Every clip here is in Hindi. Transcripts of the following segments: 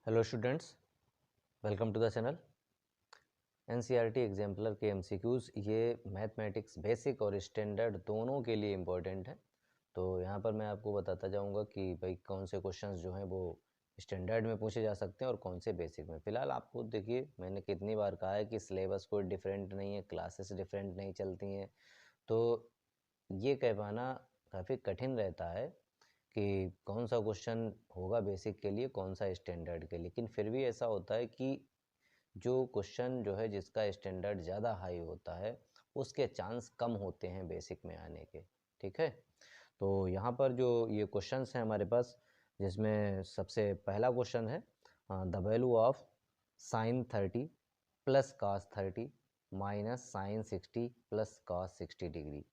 Hello students, welcome to the channel. NCERT exemplar के एमसीक्यूज़ ये मैथमेटिक्स बेसिक और स्टैंडर्ड दोनों के लिए इम्पोर्टेंट है। तो यहाँ पर मैं आपको बताता जाऊँगा कि भाई कौन से क्वेश्चंस जो हैं वो स्टैंडर्ड में पूछे जा सकते हैं और कौन से बेसिक में। फ़िलहाल आपको देखिए, मैंने कितनी बार कहा है कि सिलेबस कोई डिफरेंट नहीं है, क्लासेस डिफरेंट नहीं चलती हैं, तो ये कह पाना काफ़ी कठिन रहता है कि कौन सा क्वेश्चन होगा बेसिक के लिए, कौन सा स्टैंडर्ड के लिए। लेकिन फिर भी ऐसा होता है कि जो क्वेश्चन जो है जिसका स्टैंडर्ड ज़्यादा हाई होता है उसके चांस कम होते हैं बेसिक में आने के। ठीक है, तो यहाँ पर जो ये क्वेश्चंस हैं हमारे पास, जिसमें सबसे पहला क्वेश्चन है the value of sine 30 plus cos 30 minus sine 60 plus cos 60 degree.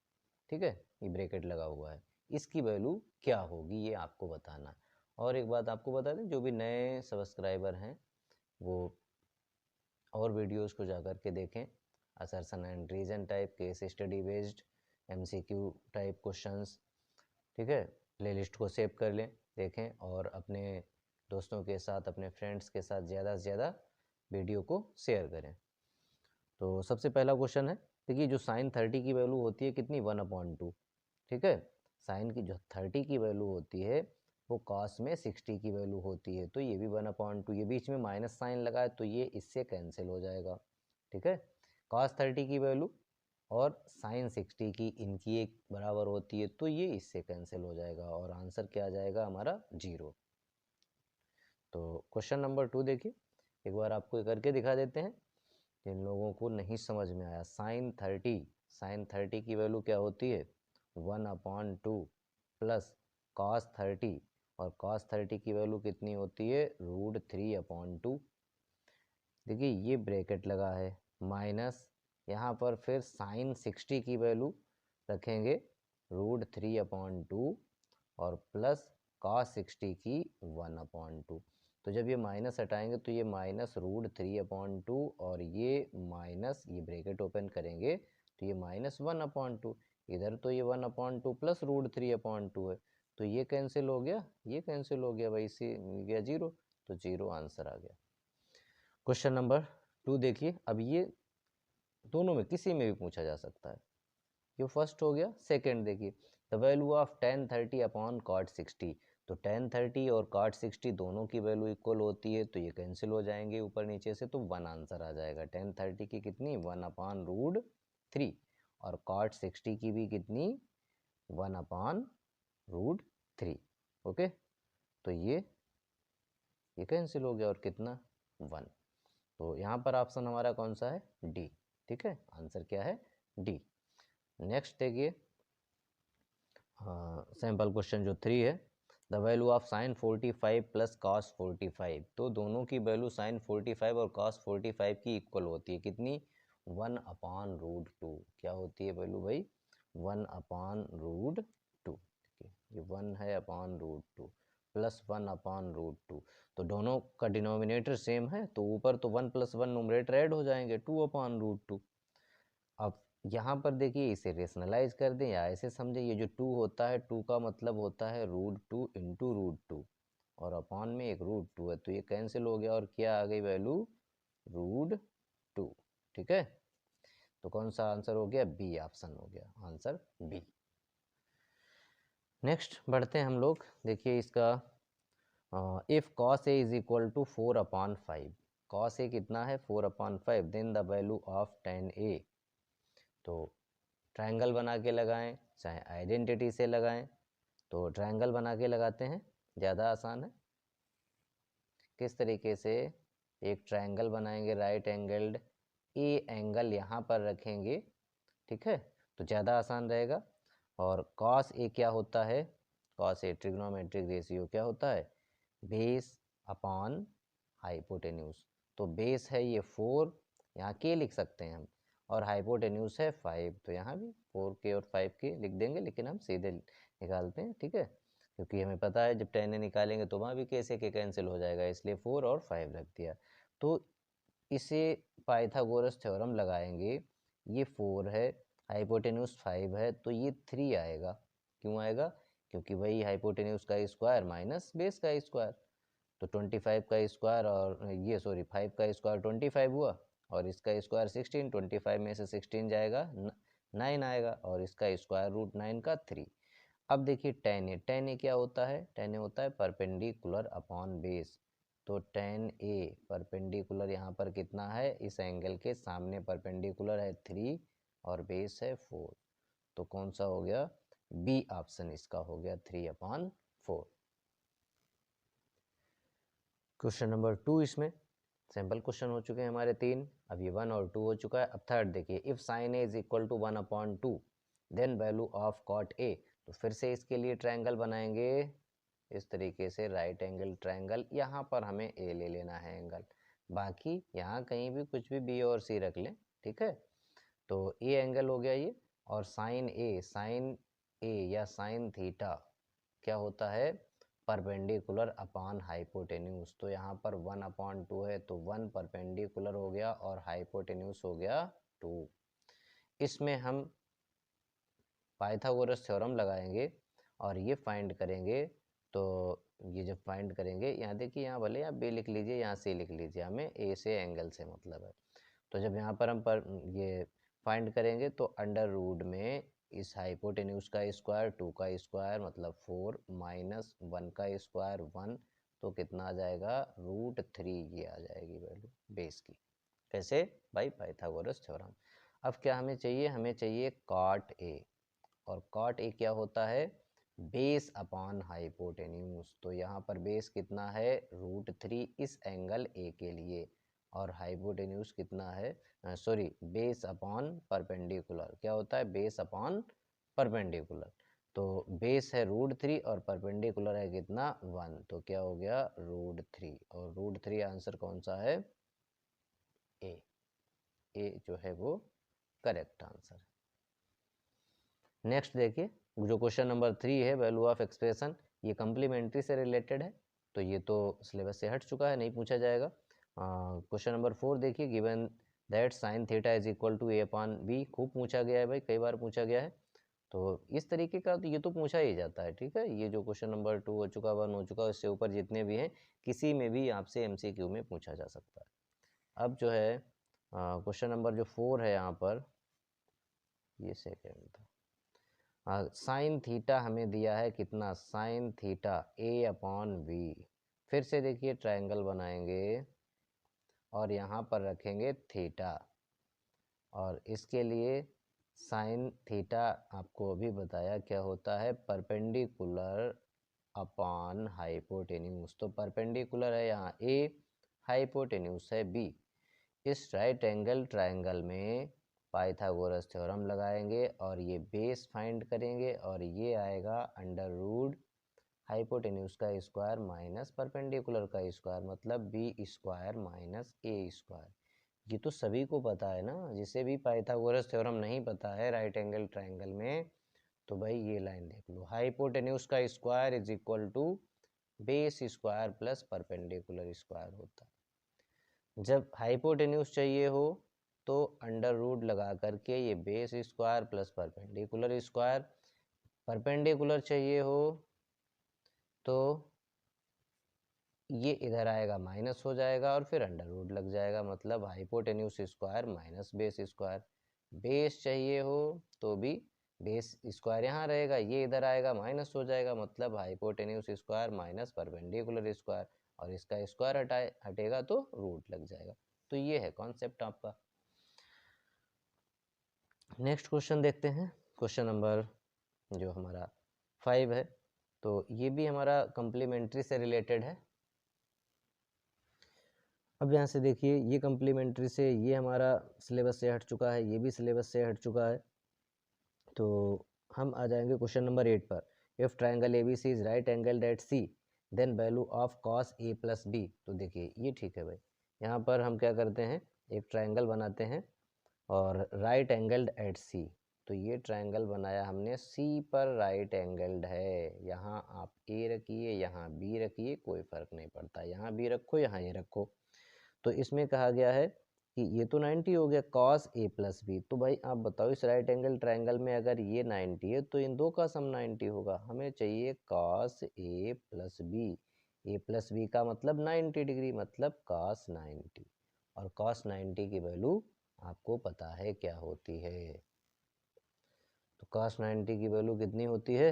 ठीक है, ये ब्रैकेट लगा हुआ है, इसकी वैल्यू क्या होगी ये आपको बताना है। और एक बात आपको बता दें, जो भी नए सब्सक्राइबर हैं वो और वीडियोस को जाकर के देखें। Assertion and reason type, case study based, MCQ type questions. ठीक है, प्लेलिस्ट को सेव कर लें, देखें और अपने दोस्तों के साथ, अपने फ्रेंड्स के साथ ज़्यादा से ज़्यादा वीडियो को शेयर करें। तो सबसे पहला क्वेश्चन है, देखिए जो साइन 30 की वैल्यू होती है कितनी, 1/2। ठीक है, साइन की जो 30 की वैल्यू होती है वो कॉस में 60 की वैल्यू होती है, तो ये भी 1/2। ये बीच में माइनस साइन लगा है तो ये इससे कैंसिल हो जाएगा। ठीक है, कॉस 30 की वैल्यू और साइन 60 की इनकी एक बराबर होती है तो ये इससे कैंसिल हो जाएगा और आंसर क्या आ जाएगा हमारा 0। तो क्वेश्चन नंबर 2 देखिए, एक बार आपको करके दिखा देते हैं जिन लोगों को नहीं समझ में आया। साइन 30 की वैल्यू क्या होती है, 1/2 प्लस कॉस 30, और कॉस 30 की वैल्यू कितनी होती है, √3/2। देखिए ये ब्रैकेट लगा है, माइनस यहाँ पर फिर साइन 60 की वैल्यू रखेंगे √3/2 और प्लस कॉस 60 की 1/2। तो जब ये माइनस हटाएंगे तो ये माइनस √3/2 और ये माइनस, ये ब्रैकेट ओपन करेंगे तो ये -1/2। इधर तो ये 1/2 प्लस √3/2 है, तो ये कैंसिल हो गया, ये कैंसिल हो गया भाई, इसे मिल गया 0, तो 0 आंसर आ गया। क्वेश्चन नंबर 2 देखिए, अब ये दोनों में किसी में भी पूछा जा सकता है। ये फर्स्ट हो गया। सेकंड देखिए, the value of tan 30 upon cot 60। तो tan 30 और cot 60 दोनों की वैल्यू इक्वल होती है तो ये कैंसिल हो जाएंगे ऊपर नीचे से, तो 1 आंसर आ जाएगा। tan 30 की कितनी, 1/√3, और cot 60 की भी कितनी, 1/√3। ओके, तो ये कैंसिल हो गया और कितना, 1। तो यहाँ पर ऑप्शन हमारा कौन सा है, डी। ठीक है, आंसर क्या है, डी। नेक्स्ट देखिए, सैम्पल क्वेश्चन जो 3 है, the value of sign 45 plus cos 45। तो दोनों की वैल्यू साइन 45 और कॉस 45 की इक्वल होती है, कितनी, 1/√2। क्या होती है वैल्यू भाई, 1/√2। ठीक है, ये 1 है √2 प्लस 1/√2। तो दोनों का डिनोमिनेटर सेम है तो ऊपर तो 1 + 1 न्यूमरेटर ऐड हो जाएंगे, 2/√2। अब यहाँ पर देखिए इसे रेशनलाइज कर दें या ऐसे समझे, ये जो 2 होता है, 2 का मतलब होता है √2 इंटू √2, और अपॉन में एक √2 है, तो ये कैंसिल हो गया और क्या आ गई वैल्यू, √2। ठीक है, तो कौन सा आंसर हो गया, बी ऑप्शन हो गया, आंसर बी। नेक्स्ट बढ़ते हैं हम लोग, देखिए इसका, if cos a is equal to 4/5, cos a कितना है, 4/5, then the value of tan a। तो ट्रायंगल बना के लगाएं चाहे आइडेंटिटी से लगाएं, तो ट्रायंगल बना के लगाते हैं, ज़्यादा आसान है। किस तरीके से, एक ट्रायंगल बनाएंगे राइट एंगल्ड, ए एंगल यहाँ पर रखेंगे। ठीक है, तो ज़्यादा आसान रहेगा। और कॉस ए क्या होता है, कॉस ए ट्रिग्नोमेट्रिक रेशियो क्या होता है, बेस अपॉन हाइपोटेन्यूज। तो बेस है ये 4, यहाँ के लिख सकते हैं हम, और हाइपोटेन्यूज है 5, तो यहाँ भी 4 के और 5 के लिख देंगे, लेकिन हम सीधे निकालते हैं। ठीक है, क्योंकि हमें पता है जब 10 निकालेंगे तो वहाँ भी कैसे के कैंसिल हो जाएगा, इसलिए 4 और 5 रख दिया। तो इसे पाइथागोरस थ्योरम लगाएंगे, ये 4 है, हाइपोटेन्यूज 5 है, तो ये 3 आएगा। क्यों आएगा, क्योंकि वही हाइपोटेन्यूज का स्क्वायर माइनस बेस का स्क्वायर। तो 25 का स्क्वायर और ये सॉरी 5 का स्क्वायर 25 हुआ और इसका स्क्वायर 16, 25 में से 16 जाएगा 9 आएगा और इसका स्क्वायर रूट 9 का 3। अब देखिए tan a क्या होता है, tan a होता है परपेंडिकुलर अपॉन बेस। तो tan a परपेंडिकुलर यहाँ पर कितना है, इस एंगल के सामने परपेंडिकुलर है 3 और बेस है 4। तो कौन सा हो गया, बी ऑप्शन इसका हो गया 3/4। क्वेश्चन नंबर 2, इसमें सिंपल क्वेश्चन हो चुके हैं हमारे 3, अब ये 1 और 2 हो चुका है। अब थर्ड देखिए, if sine A is equal to 1/2 then value of cot A. तो फिर से इसके लिए ट्रायंगल बनाएंगे इस तरीके से, राइट एंगल ट्रायंगल। यहाँ पर हमें ए ले लेना है एंगल, बाकी यहाँ कहीं भी कुछ भी बी और सी रख लें, ठीक है। तो ए एंगल हो गया ये, और साइन ए या साइन थीटा क्या होता है, परपेंडिकुलर अपॉन हाइपोटेन्यूज। तो यहाँ पर 1/2 है तो 1 परपेंडिकुलर हो गया और हाइपोटेन्यूज हो गया 2। इसमें हम पाइथागोरस थ्योरम लगाएंगे और ये फाइंड करेंगे। तो ये जब फाइंड करेंगे, यहाँ देखिए, यहाँ भले आप बी लिख लीजिए, यहाँ सी लिख लीजिए, हमें ए से एंगल से मतलब है। तो जब यहाँ पर हम ये फाइंड करेंगे तो अंडर रूट में इस हाइपोटेन्यूज का स्क्वायर 2 का स्क्वायर मतलब 4 माइनस 1 का स्क्वायर 1, तो कितना आ जाएगा √3, ये आ जाएगी वैल्यू बेस की। कैसे भाई, पाइथागोरस थ्योरम। अब क्या हमें चाहिए, हमें चाहिए कॉट ए, और कॉट ए क्या होता है, बेस अपॉन हाइपोटेन्यूज। तो यहाँ पर बेस कितना है √3 इस एंगल ए के लिए, और हाइपोटेन्यूज कितना है, सॉरी बेस अपॉन परपेंडिकुलर। क्या होता है, बेस अपॉन परपेंडिकुलर। तो बेस है √3 और परपेंडिकुलर है कितना 1, तो क्या हो गया √3, और √3 आंसर कौन सा है, ए जो है वो करेक्ट आंसर। नेक्स्ट देखिए, जो क्वेश्चन नंबर 3 है, वैल्यू ऑफ एक्सप्रेशन, ये कम्प्लीमेंट्री से रिलेटेड है, तो ये तो सिलेबस से हट चुका है, नहीं पूछा जाएगा। क्वेश्चन नंबर 4 देखिए, given that sine theta is equal to a/b, खूब पूछा गया है भाई, कई बार पूछा गया है। तो इस तरीके का तो ये तो पूछा ही जाता है, ठीक है। ये जो क्वेश्चन नंबर 2 हो चुका, 1 हो चुका, इससे ऊपर जितने भी हैं किसी में भी आपसे MCQ में पूछा जा सकता है। अब जो है क्वेश्चन नंबर जो 4 है यहाँ पर, ये सेकेंड था। साइन थीटा हमें दिया है कितना, साइन थीटा a/b। फिर से देखिए ट्रायंगल बनाएंगे और यहाँ पर रखेंगे थीटा, और इसके लिए साइन थीटा आपको अभी बताया क्या होता है, परपेंडिकुलर अपॉन हाइपोटेन्यूज। तो परपेंडिकुलर है यहाँ a, हाइपोटेन्यूज है b। इस राइट एंगल ट्रायंगल में पाइथागोरस थ्योरम लगाएंगे और ये बेस फाइंड करेंगे, और ये आएगा अंडर रूट हाइपोटेन्यूज का स्क्वायर माइनस परपेंडिकुलर का स्क्वायर, मतलब b square minus a square. ये तो सभी को पता है ना, जिसे भी पाइथागोरस थ्योरम नहीं पता है राइट एंगल ट्रायंगल में, तो भाई ये लाइन देख लो, हाइपोटेन्यूज का square is equal to base square plus perpendicular square होता है। जब हाइपोटेन्यूज चाहिए हो तो अंडर रूट लगा करके ये base square plus perpendicular square, perpendicular चाहिए हो तो ये इधर आएगा माइनस हो जाएगा और फिर अंडर रूट लग जाएगा, मतलब hypotenuse square minus base square. Base चाहिए हो तो भी बेस स्क्वायर यहाँ रहेगा, ये इधर आएगा माइनस हो जाएगा, मतलब hypotenuse square minus perpendicular square, और इसका स्क्वायर हटेगा तो रूट लग जाएगा। तो ये है कॉन्सेप्ट आपका। नेक्स्ट क्वेश्चन देखते हैं, क्वेश्चन नंबर जो हमारा 5 है, तो ये भी हमारा कम्प्लीमेंट्री से रिलेटेड है। अब यहाँ से देखिए, ये कम्प्लीमेंट्री से, ये हमारा सिलेबस से हट चुका है, ये भी सिलेबस से हट चुका है। तो हम आ जाएंगे क्वेश्चन नंबर 8 पर। If triangle ABC is right angled at C then value of cos A + B। तो देखिए ये ठीक है भाई, यहाँ पर हम क्या करते हैं, एक ट्राइंगल बनाते हैं और राइट एंगल्ड एट C। तो ये ट्राइंगल बनाया हमने, C पर राइट एंगल्ड है। यहाँ आप A रखिए, यहाँ B रखिए, कोई फर्क नहीं पड़ता, यहाँ B रखो, यहाँ A रखो। तो इसमें कहा गया है कि ये तो 90 हो गया cos A + B। तो भाई आप बताओ, इस राइट एंगल ट्रायंगल में अगर ये 90 है तो इन दो का सम 90 होगा। हमें चाहिए cos A + B, A plus B का मतलब 90 डिग्री, मतलब cos 90, और cos 90 की वैल्यू आपको पता है क्या होती है। तो cos 90 की वैल्यू कितनी होती है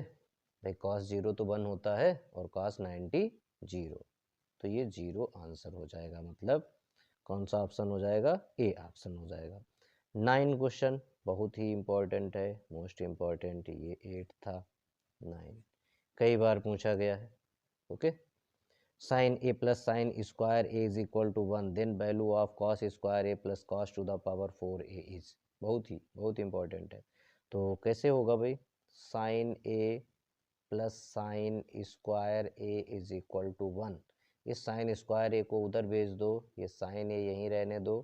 भाई? cos 0 तो 1 होता है और cos 90 0, तो ये 0 आंसर हो जाएगा। मतलब कौन सा ऑप्शन हो जाएगा? ए ऑप्शन हो जाएगा। 9 क्वेश्चन बहुत ही इम्पोर्टेंट है, मोस्ट इम्पोर्टेंट। ये 8 था, 9 कई बार पूछा गया है। Okay, sine A plus sine square A is equal to 1, then value of cos square A plus cos to the power 4a is. बहुत इंपॉर्टेंट है। तो कैसे होगा भाई? Sine A plus sine square A is equal to 1। इस साइन स्क्वायर ए को उधर भेज दो, ये साइन ए यहीं रहने दो,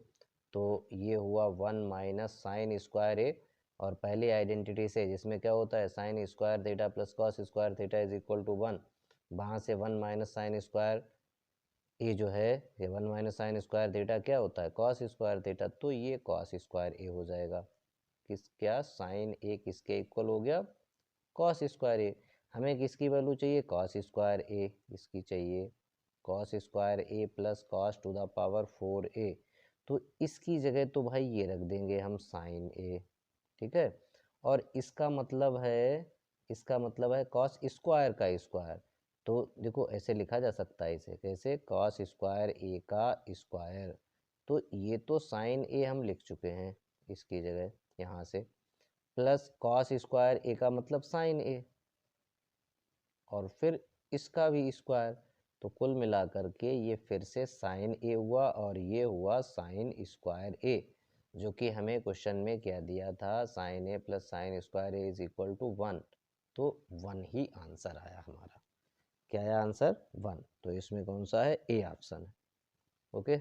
तो ये हुआ 1 माइनस साइन स्क्वायर ए, और पहली आइडेंटिटी से जिसमें क्या होता है sine square theta plus cos square theta is equal to 1, वहाँ से 1 माइनस साइन स्क्वायर ए जो है, ये 1 माइनस साइन स्क्वायर थीटा क्या होता है? कॉस स्क्वायर थीटा, तो ये कॉस स्क्वायर ए हो जाएगा। क्या साइन ए किसके इक्वल हो गया? कॉस स्क्वायर ए। हमें किसकी वैल्यू चाहिए? कॉस स्क्वायर ए, इसकी चाहिए cos square A plus cos to the power 4a। तो इसकी जगह तो भाई ये रख देंगे हम साइन ए, ठीक है। और इसका मतलब है कॉस स्क्वायर का स्क्वायर। तो देखो ऐसे लिखा जा सकता है इसे, कैसे? कॉस स्क्वायर ए का स्क्वायर। तो ये तो साइन ए हम लिख चुके हैं इसकी जगह यहाँ से, प्लस कॉस स्क्वायर ए का मतलब साइन ए, और फिर इसका भी स्क्वायर। तो कुल मिलाकर के ये फिर से साइन ए हुआ और ये हुआ साइन स्क्वायर ए, जो कि हमें क्वेश्चन में क्या दिया था? Sine A plus sine square A is equal to 1। तो 1 ही आंसर आया हमारा। क्या आया आंसर? 1। तो इसमें कौन सा है? ए ऑप्शन है। ओके,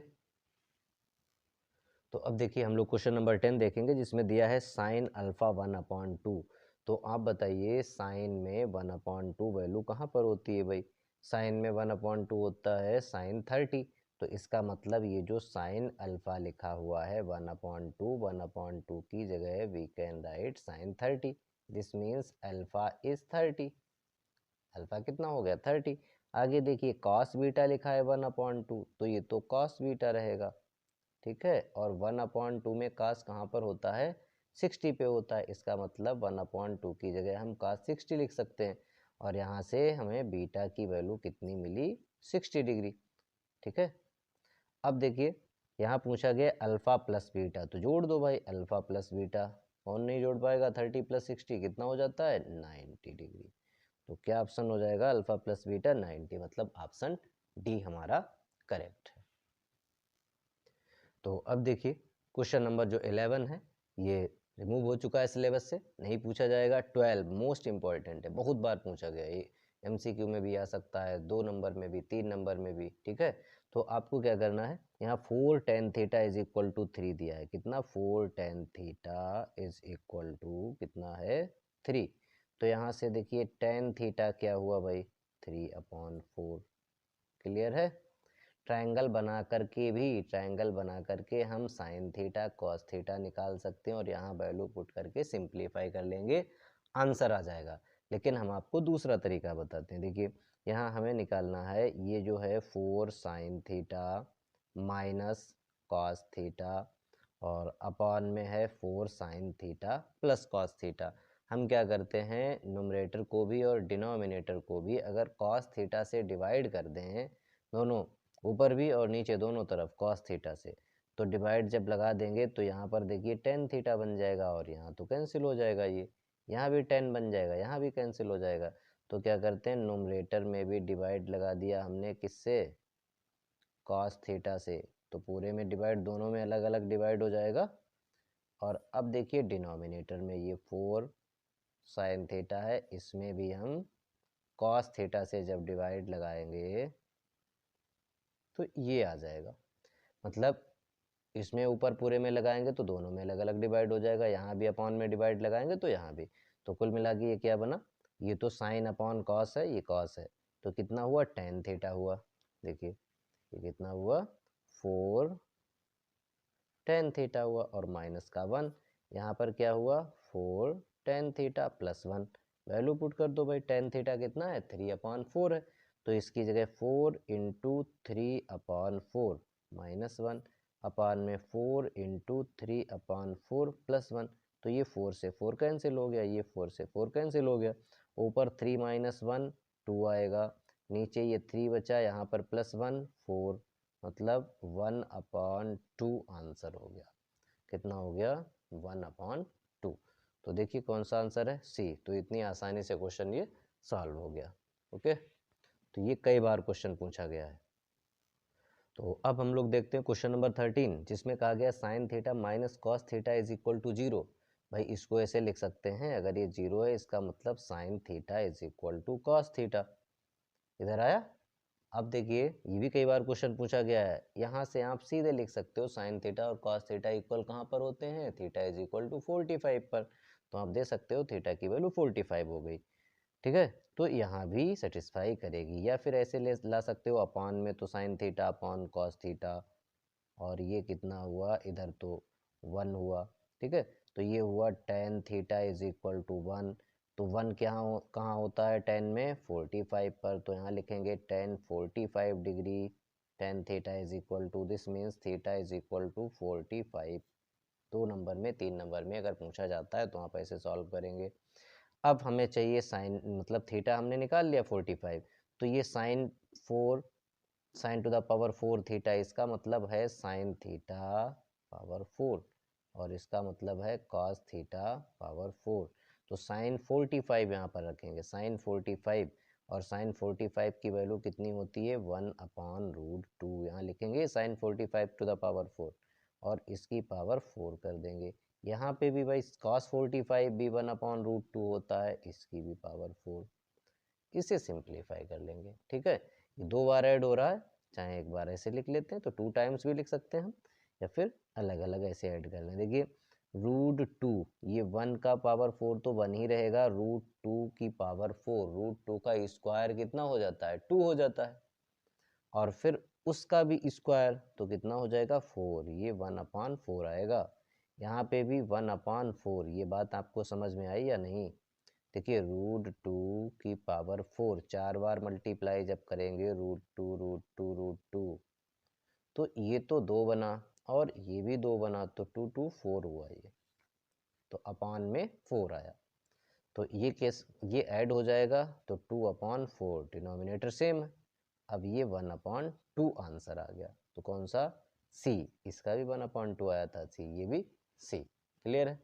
तो अब देखिए हम लोग क्वेश्चन नंबर 10 देखेंगे, जिसमें दिया है साइन अल्फा 1/2। तो आप बताइए साइन में 1/2 वैल्यू कहाँ पर होती है भाई? साइन में 1/2 होता है साइन 30। तो इसका मतलब ये जो साइन अल्फा लिखा हुआ है 1/2 की जगह we can write sine 30। This means alpha is 30। Alpha कितना हो गया? 30। आगे देखिए कॉस बीटा लिखा है 1/2, तो ये तो कॉस बीटा रहेगा, ठीक है। और 1/2 में कास कहाँ पर होता है? 60 पे होता है। इसका मतलब 1/2 की जगह हम कास 60 लिख सकते हैं, और यहाँ से हमें बीटा की वैल्यू कितनी मिली? 60 डिग्री, ठीक है। अब देखिए यहाँ पूछा गया अल्फा प्लस बीटा, तो जोड़ दो भाई अल्फा प्लस बीटा। कौन नहीं जोड़ पाएगा? 30 प्लस 60 कितना हो जाता है? 90 डिग्री। तो क्या ऑप्शन हो जाएगा? अल्फा प्लस बीटा 90, मतलब ऑप्शन डी हमारा करेक्ट है। तो अब देखिए क्वेश्चन नंबर जो 11 है ये रिमूव हो चुका है सिलेबस से, नहीं पूछा जाएगा। 12 मोस्ट इंपॉर्टेंट है, बहुत बार पूछा गया है, ये एमसीक्यू में भी आ सकता है, 2 नंबर में भी, 3 नंबर में भी, ठीक है। तो आपको क्या करना है, यहाँ 4 tan theta is equal to 3 दिया है। कितना? 4 tan theta is equal to कितना है? 3। तो यहाँ से देखिए tan थीटा क्या हुआ भाई? 3/4। क्लियर है? ट्रायंगल बना करके हम साइन थीटा कॉस थीटा निकाल सकते हैं, और यहाँ वैल्यू पुट करके सिंप्लीफाई कर लेंगे, आंसर आ जाएगा। लेकिन हम आपको दूसरा तरीका बताते हैं। देखिए यहाँ हमें निकालना है, ये जो है 4 sign theta minus cos theta, और अपॉन में है 4 sine theta plus cos theta. हम क्या करते हैं, न्यूमरेटर को भी और डिनोमिनेटर को भी अगर कॉस थीटा से डिवाइड कर दें, दोनों ऊपर भी और नीचे दोनों तरफ कॉस थीटा से, तो डिवाइड जब लगा देंगे तो यहाँ पर देखिए टेन थीटा बन जाएगा, और यहाँ तो कैंसिल हो जाएगा, ये यहाँ भी 10 बन जाएगा, यहाँ भी कैंसिल हो जाएगा। तो क्या करते हैं, नोमरेटर में भी डिवाइड लगा दिया हमने, किससे? कॉस थीटा से। तो पूरे में डिवाइड, दोनों में अलग अलग डिवाइड हो जाएगा। और अब देखिए डिनोमिनेटर में ये 4 साइन थीटा है, इसमें भी हम कॉस थीटा से जब डिवाइड लगाएंगे तो ये आ जाएगा। मतलब इसमें ऊपर पूरे में लगाएंगे तो दोनों में अलग अलग डिवाइड हो जाएगा, यहाँ भी अपॉन में डिवाइड लगाएंगे तो यहाँ भी। तो कुल मिला के ये क्या बना? ये तो साइन अपॉन कॉस है, ये कॉस है, तो कितना हुआ? टेन थीटा हुआ। देखिए ये कितना हुआ? 4 टेन थीटा हुआ, और माइनस का 1। यहाँ पर क्या हुआ? 4 tan theta plus 1। Value put कर दो भाई, टेन थीटा कितना है? 3/4 है। तो इसकी जगह 4 इंटू 3/4 -1 अपान में 4 इंटू 3/4 +1। तो ये 4 से 4 कैंसिल हो गया, ये 4 से 4 कैंसिल हो गया। ऊपर 3 - 1 2 आएगा, नीचे ये 3 बचा, यहाँ पर +1 4, मतलब 1/2 आंसर हो गया। कितना हो गया? 1/2। तो देखिए कौन सा आंसर है? सी। तो इतनी आसानी से क्वेश्चन ये सॉल्व हो गया। ओके, तो ये कई बार क्वेश्चन पूछा गया है। तो अब हम लोग देखते हैं क्वेश्चन नंबर 13, जिसमें कहा गया sine theta minus cos theta is equal to 0। भाई इसको ऐसे लिख सकते हैं, अगर ये 0 है इसका मतलब sine theta is equal to cos theta. इधर आया? अब देखिए ये भी कई बार क्वेश्चन पूछा गया है, यहाँ से आप सीधे लिख सकते हो साइन थीटा और कॉस थीटा इक्वल कहाँ पर होते हैं? थीटा इज इक्वल टू 45 पर। तो आप दे सकते हो थीटा की वैल्यू 45 हो गई। ठीक है, तो यहाँ भी सेटिस्फाई करेगी। या फिर ऐसे ला सकते हो अपान में, तो sine theta upon cos theta, और ये कितना हुआ? इधर तो 1 हुआ। ठीक है, तो ये हुआ tan theta is equal to 1। तो 1 कहाँ होता है? टेन में 45 पर। तो यहाँ लिखेंगे tan 45 degree, tan theta is equal to, this means theta is equal to 45। 2 number में 3 नंबर में अगर पूछा जाता है तो आप ऐसे सॉल्व करेंगे। अब हमें चाहिए साइन, मतलब थीटा हमने निकाल लिया 45, तो ये sine 4 sine to the power 4 theta, इसका मतलब है साइन थीटा पावर 4, और इसका मतलब है कॉस थीटा पावर 4। तो साइन 45 यहाँ पर रखेंगे, साइन 45, और साइन 45 की वैल्यू कितनी होती है? 1/√2। यहाँ लिखेंगे साइन 45 टू द पावर 4, और इसकी पावर 4 कर देंगे। यहाँ पे भी भाई cos 45 भी 1/√2 होता है, इसकी भी पावर 4। इसे सिंप्लीफाई कर लेंगे। ठीक है, ये 2 बार ऐड हो रहा है, चाहे एक बार ऐसे लिख लेते हैं तो 2 टाइम्स भी लिख सकते हैं हम, या फिर अलग अलग ऐसे ऐड कर लें। देखिए √2, ये 1 का पावर 4 तो 1 ही रहेगा, √2 की पावर 4, √2 का स्क्वायर कितना हो जाता है? 2 हो जाता है, और फिर उसका भी स्क्वायर तो कितना हो जाएगा? 4। ये 1/4 आएगा। यहाँ पे भी 1/4। ये बात आपको समझ में आई या नहीं? देखिए √2 की पावर 4 4 बार मल्टीप्लाई जब करेंगे, √2 तो ये तो 2 बना, और ये भी 2 बना, तो 2 2 4 हुआ ये, तो अपान में 4 आया। तो ये केस ये ऐड हो जाएगा, तो 2/4 डिनोमिनेटर सेम है। अब ये 1/2 आंसर आ गया, तो कौन सा? सी। इसका भी 1/2 आया था, सी, ये भी सी। क्लियर है?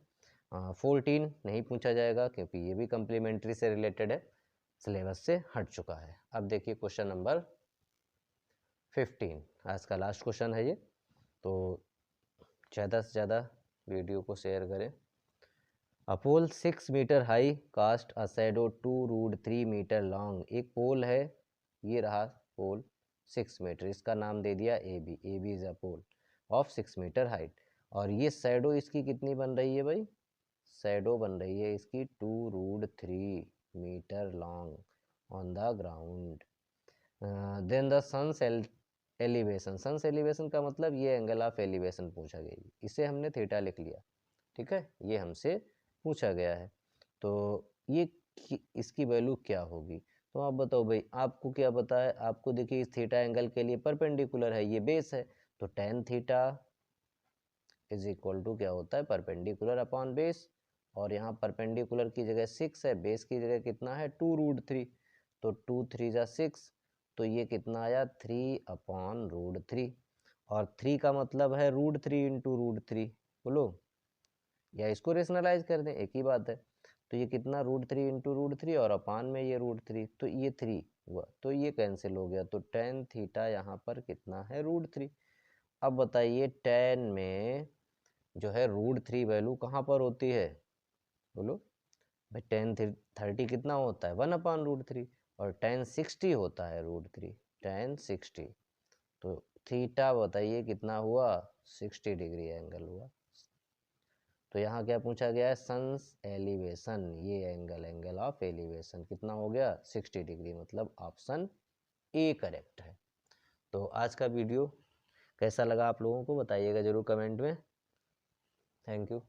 14 नहीं पूछा जाएगा क्योंकि ये भी कम्प्लीमेंट्री से रिलेटेड है, सिलेबस से हट चुका है। अब देखिए क्वेश्चन नंबर 15, आज का लास्ट क्वेश्चन है ये, तो ज़्यादा से ज़्यादा वीडियो को शेयर करें। A pole 6 metre high cast a shadow 2√3 metre long. एक पोल है, ये रहा पोल 6 मीटर, इसका नाम दे दिया A B, A B is a pole of 6 metre height, और ये शैडो इसकी कितनी बन रही है भाई? शैडो बन रही है इसकी 2√3 metre long on the ground. Then the sun's elevation, sun's elevation का मतलब ये एंगल ऑफ एलिवेशन पूछा गया, इसे हमने थीटा लिख लिया। ठीक है, ये हमसे पूछा गया है, तो ये इसकी वैल्यू क्या होगी? तो आप बताओ भाई, आपको क्या पता है? आपको देखिए इस थीटा एंगल के लिए परपेंडिकुलर है, ये बेस है, तो tan theta is equal to क्या होता है? परपेंडिकुलर अपॉन बेस, और यहाँ परपेंडिकुलर की जगह 6 है, बेस की जगह कितना है? 2√3, तो 2 3 जा 6, तो ये कितना आया? 3/√3, और 3 का मतलब है √3 इंटू √3, बोलो, या इसको रेशनलाइज कर दें, एक ही बात है। तो ये कितना? √3 इंटू √3, और अपान में ये √3, तो ये 3 हुआ, तो ये कैंसिल हो गया, तो टेन थीटा यहाँ पर कितना है? √3। अब बताइए टेन में जो है √3 वैल्यू कहाँ पर होती है? बोलो भाई, टेन 30 कितना होता है? 1/√3, और टेन 60 होता है √3, टेन 60, तो थीटा बताइए कितना हुआ? 60 डिग्री एंगल हुआ। तो यहाँ क्या पूछा गया है? सन्स एलिवेशन, ये एंगल, एंगल ऑफ एलिवेशन कितना हो गया? 60 डिग्री, मतलब ऑप्शन ए करेक्ट है। तो आज का वीडियो कैसा लगा आप लोगों को बताइएगा जरूर कमेंट में। Thank you.